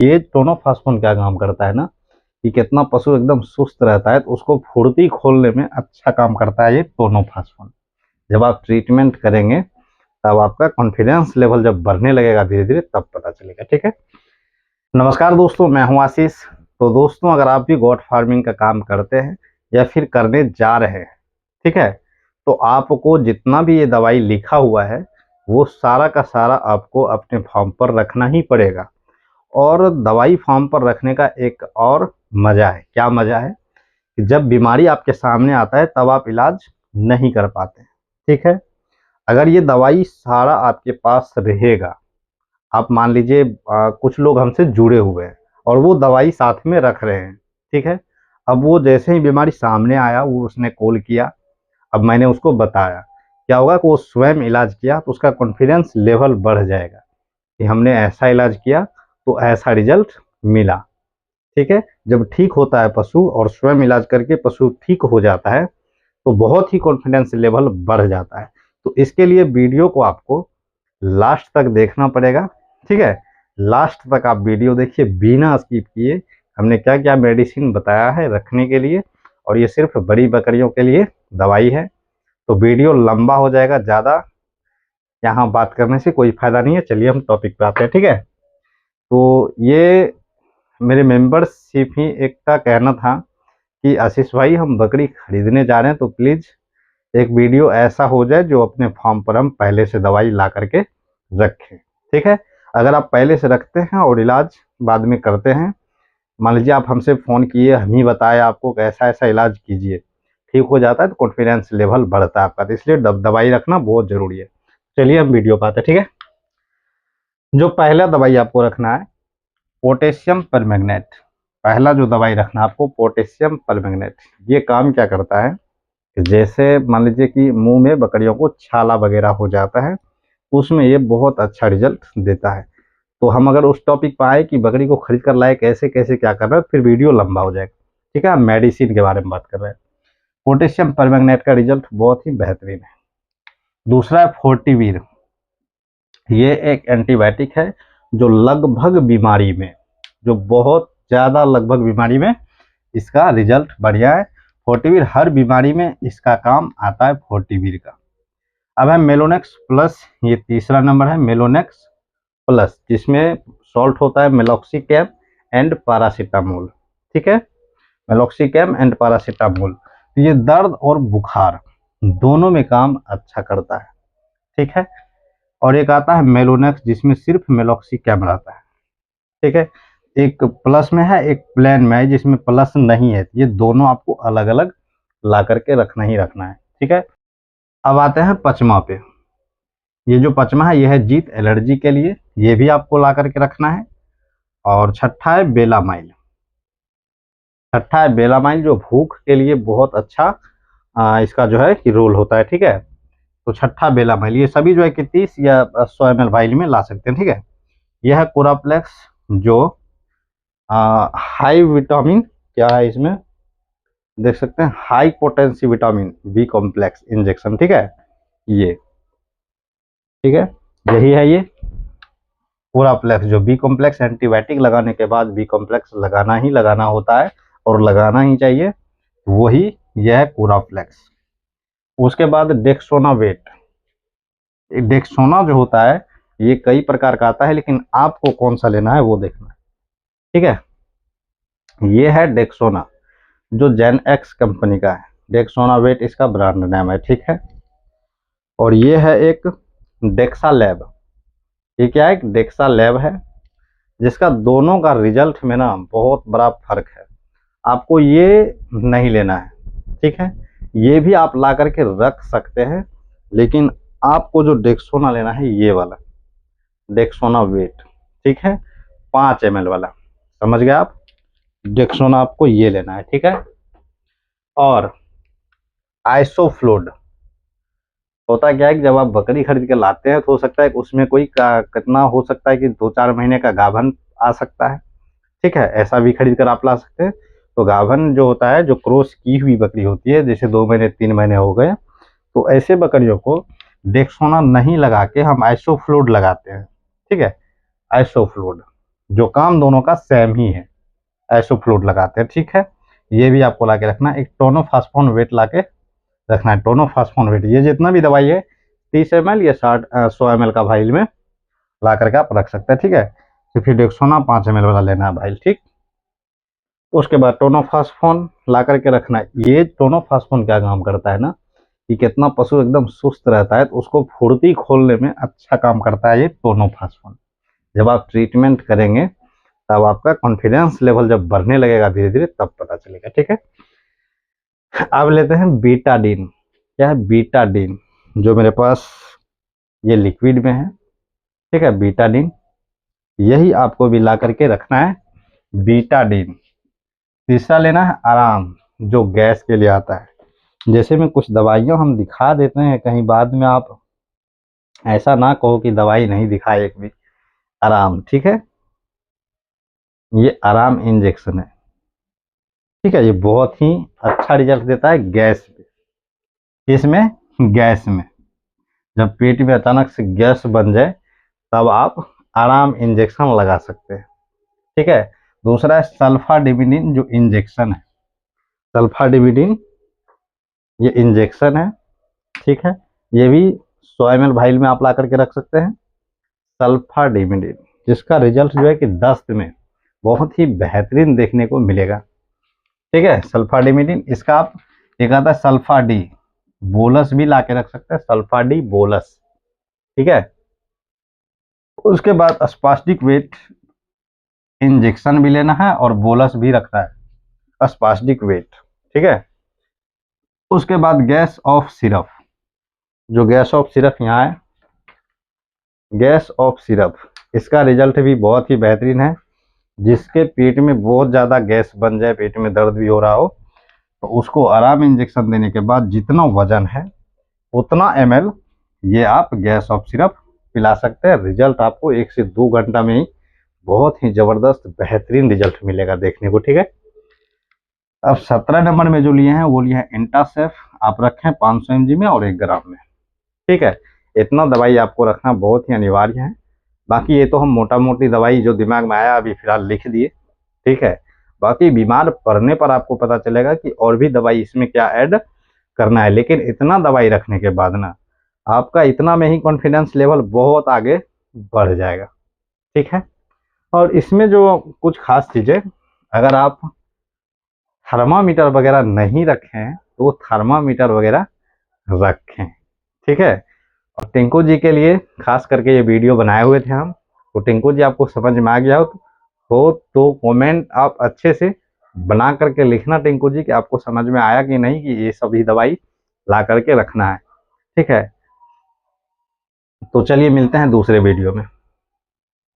ये टोनोफास्फोन क्या काम करता है ना कि कितना पशु एकदम सुस्त रहता है तो उसको फुर्ती खोलने में अच्छा काम करता है ये टोनोफास्फोन। जब आप ट्रीटमेंट करेंगे तब आपका कॉन्फिडेंस लेवल जब बढ़ने लगेगा धीरे धीरे तब पता चलेगा। ठीक है, नमस्कार दोस्तों, मैं हूं आशीष। तो दोस्तों, अगर आप भी गॉट फार्मिंग का काम करते हैं या फिर करने जा रहे हैं, ठीक है, तो आपको जितना भी ये दवाई लिखा हुआ है वो सारा का सारा आपको अपने फॉर्म पर रखना ही पड़ेगा। और दवाई फॉर्म पर रखने का एक और मज़ा है। क्या मज़ा है कि जब बीमारी आपके सामने आता है तब आप इलाज नहीं कर पाते। ठीक है, अगर ये दवाई सारा आपके पास रहेगा, आप मान लीजिए कुछ लोग हमसे जुड़े हुए हैं और वो दवाई साथ में रख रहे हैं। ठीक है, अब वो जैसे ही बीमारी सामने आया वो उसने कॉल किया, अब मैंने उसको बताया, क्या होगा कि वो स्वयं इलाज किया तो उसका कॉन्फिडेंस लेवल बढ़ जाएगा कि हमने ऐसा इलाज किया तो ऐसा रिजल्ट मिला। ठीक है, जब ठीक होता है पशु और स्वयं इलाज करके पशु ठीक हो जाता है तो बहुत ही कॉन्फिडेंस लेवल बढ़ जाता है। तो इसके लिए वीडियो को आपको लास्ट तक देखना पड़ेगा। ठीक है, लास्ट तक आप वीडियो देखिए बिना स्किप किए। हमने क्या क्या मेडिसिन बताया है रखने के लिए, और ये सिर्फ बड़ी बकरियों के लिए दवाई है। तो वीडियो लंबा हो जाएगा, ज़्यादा यहाँ बात करने से कोई फायदा नहीं है। चलिए हम टॉपिक पे आते हैं। ठीक है, तो ये मेरे मेंबरशिप ही एक का कहना था कि आशीष भाई हम बकरी खरीदने जा रहे हैं तो प्लीज़ एक वीडियो ऐसा हो जाए जो अपने फार्म पर हम पहले से दवाई ला करके रखें। ठीक है, अगर आप पहले से रखते हैं और इलाज बाद में करते हैं, मान लीजिए आप हमसे फ़ोन किए, हम ही बताए आपको कि ऐसा ऐसा इलाज कीजिए, ठीक हो जाता है तो कॉन्फिडेंस लेवल बढ़ता है आपका। तो इसलिए दवाई रखना बहुत ज़रूरी है। चलिए हम वीडियो पे आते हैं। ठीक है, जो पहला दवाई आपको रखना है पोटेशियम परमैंगनेट। पहला जो दवाई रखना है आपको पोटेशियम परमैंगनेट। ये काम क्या करता है कि जैसे मान लीजिए कि मुंह में बकरियों को छाला वगैरह हो जाता है, उसमें ये बहुत अच्छा रिजल्ट देता है। तो हम अगर उस टॉपिक पर आए कि बकरी को खरीद कर लाए कैसे कैसे क्या करना है, फिर वीडियो लंबा हो जाएगा। ठीक है, हम मेडिसिन के बारे में बात कर रहे हैं। पोटेशियम परमैंगनेट का रिजल्ट बहुत ही बेहतरीन है। दूसरा है फोर्टिवीर। ये एक एंटीबायोटिक है जो लगभग बीमारी में, जो बहुत ज़्यादा लगभग बीमारी में इसका रिजल्ट बढ़िया है। फोर्टिवीर हर बीमारी में इसका काम आता है फोर्टिवीर का। अब है मेलोनेक्स प्लस। ये तीसरा नंबर है मेलोनेक्स प्लस, जिसमें सॉल्ट होता है मेलॉक्सिकैम एंड पैरासीटामोल। ठीक है, मेलॉक्सिकैम एंड पैरासीटामोल। तो ये दर्द और बुखार दोनों में काम अच्छा करता है। ठीक है, और एक आता है मेलोनेक्स जिसमें सिर्फ मेलॉक्सिकैम रहता है। ठीक है, एक प्लस में है एक प्लेन में है जिसमें प्लस नहीं है। ये दोनों आपको अलग अलग ला करके रखना ही रखना है। ठीक है, अब आते हैं पचमा पे। ये जो पचमा है ये है जीत एलर्जी के लिए, ये भी आपको ला करके रखना है। और छठा है बेलामाइल। छठा है बेलामाइल जो भूख के लिए बहुत अच्छा इसका जो है कि रोल होता है। ठीक है, तो छठा बेलामाइल। ये सभी जो है कि 30 या 100 ml वाइल में ला सकते हैं। ठीक है, यह है कोराप्लेक्स जो हाई विटामिन, क्या है इसमें देख सकते हैं, high potency vitamin B complex injection. ठीक है, ये ठीक है, यही है ये कोराप्लेक्स जो बी कॉम्प्लेक्स एंटीबायोटिक लगाने के बाद बी कॉम्प्लेक्स लगाना ही लगाना होता है और लगाना ही चाहिए, वही यह है कोराप्लेक्स। उसके बाद डेक्सोना वेट। डेक्सोना जो होता है ये कई प्रकार का आता है, लेकिन आपको कौन सा लेना है वो देखना है। ठीक है, ये है डेक्सोना जो जेन एक्स कंपनी का है। डेक्सोना वेट इसका ब्रांड नाम है। ठीक है, और ये है एक डेक्सा लैब। ये क्या है, एक डेक्सा लैब है जिसका दोनों का रिजल्ट में ना बहुत बड़ा फर्क है। आपको ये नहीं लेना है। ठीक है, ये भी आप ला करके रख सकते हैं, लेकिन आपको जो डेक्सोना लेना है ये वाला डेक्सोना वेट। ठीक है, 5 ml वाला, समझ गए आप। डेक्सोना आपको ये लेना है। ठीक है, और आइसोफ्लोड। होता क्या है कि जब आप बकरी खरीद के लाते हैं तो हो सकता है कि उसमें कोई कितना हो सकता है कि 2-4 महीने का गाभन आ सकता है। ठीक है, ऐसा भी खरीद कर आप ला सकते हैं। तो गाभन जो होता है, जो क्रॉस की हुई बकरी होती है, जैसे 2 महीने 3 महीने हो गए, तो ऐसे बकरियों को डेक्सोना नहीं लगा के हम आइसोफ्लोड लगाते हैं। ठीक है, आइसोफ्लोड जो काम दोनों का सेम ही है, आइसोफ्लूट लगाते हैं, ठीक है। ये भी आपको ला के रखना है। एक टोनोफास्फोन वेट ला के रखना है, टोनोफास्फोन वेट। ये जितना भी दवाई है 30 ml या 100 ml का भाइल में ला करके आप रख सकते हैं, ठीक है। सिफिडेक्सोना 5 ml वाला लेना है भाइल, ठीक। उसके बाद टोनोफास्फोन ला करके रखना है। ये टोनोफास्फोन क्या काम करता है ना, कि कितना पशु एकदम सुस्त रहता है तो उसको फुर्ती खोलने में अच्छा काम करता है ये टोनोफास्फोन। जब आप ट्रीटमेंट करेंगे तब आपका कॉन्फिडेंस लेवल जब बढ़ने लगेगा धीरे धीरे, तब पता चलेगा, ठीक है। अब लेते हैं बीटाडीन। क्या है बीटाडीन, जो मेरे पास ये लिक्विड में है, ठीक है। बीटाडीन यही आपको भी ला करके रखना है, बीटाडीन। तीसरा लेना है आराम, जो गैस के लिए आता है। जैसे में कुछ दवाइयाँ हम दिखा देते हैं, कहीं बाद में आप ऐसा ना कहो कि दवाई नहीं दिखाए एक भी। आराम, ठीक है। ये आराम इंजेक्शन है, ठीक है। ये बहुत ही अच्छा रिजल्ट देता है गैस पे। इसमें गैस में जब पेट में अचानक से गैस बन जाए तब आप आराम इंजेक्शन लगा सकते हैं, ठीक है। दूसरा है सल्फाडिमिडिन, जो इंजेक्शन है। सल्फाडिमिडिन ये इंजेक्शन है, ठीक है। ये भी 100 ml भाइल में आप ला करके रख सकते हैं, सल्फाडिमिडिन, जिसका रिजल्ट जो है कि दस्त में बहुत ही बेहतरीन देखने को मिलेगा, ठीक है। सल्फाडिमिडिन, इसका आप एक आता है सल्फा डी बोलस भी ला के रख सकते हैं, सल्फा डी बोलस, ठीक है। उसके बाद स्पास्टिक वेट इंजेक्शन भी लेना है और बोलस भी रखना है, स्पास्टिक वेट, ठीक है। उसके बाद गैस ऑफ सिरप, जो गैस ऑफ सिरप यहाँ है, गैस ऑफ सिरप, इसका रिजल्ट भी बहुत ही बेहतरीन है। जिसके पेट में बहुत ज़्यादा गैस बन जाए, पेट में दर्द भी हो रहा हो, तो उसको आराम इंजेक्शन देने के बाद जितना वजन है उतना ml ये आप गैस ऑफ सिरप पिला सकते हैं। रिजल्ट आपको 1 से 2 घंटा में ही बहुत ही ज़बरदस्त बेहतरीन रिजल्ट मिलेगा देखने को, ठीक है। अब 17 नंबर में जो लिए हैं वो लिए हैं इंटासेफ, आप रखें 500 mg में और 1 ग्राम में, ठीक है। इतना दवाई आपको रखना बहुत ही अनिवार्य है। बाकी ये तो हम मोटा मोटी दवाई जो दिमाग में आया अभी फिलहाल लिख दिए, ठीक है। बाकी बीमार पड़ने पर आपको पता चलेगा कि और भी दवाई इसमें क्या ऐड करना है। लेकिन इतना दवाई रखने के बाद ना आपका इतना में ही कॉन्फिडेंस लेवल बहुत आगे बढ़ जाएगा, ठीक है। और इसमें जो कुछ खास चीज़ें, अगर आप थर्मामीटर वगैरह नहीं रखें तो वो थर्मामीटर वगैरह रखें, ठीक है। और टिंकू जी के लिए खास करके ये वीडियो बनाए हुए थे हम, तो टिंकू जी आपको समझ में आ गया हो तो कमेंट आप अच्छे से बना करके लिखना टिंकू जी कि आपको समझ में आया कि नहीं, कि ये सभी दवाई ला करके रखना है, ठीक है। तो चलिए मिलते हैं दूसरे वीडियो में।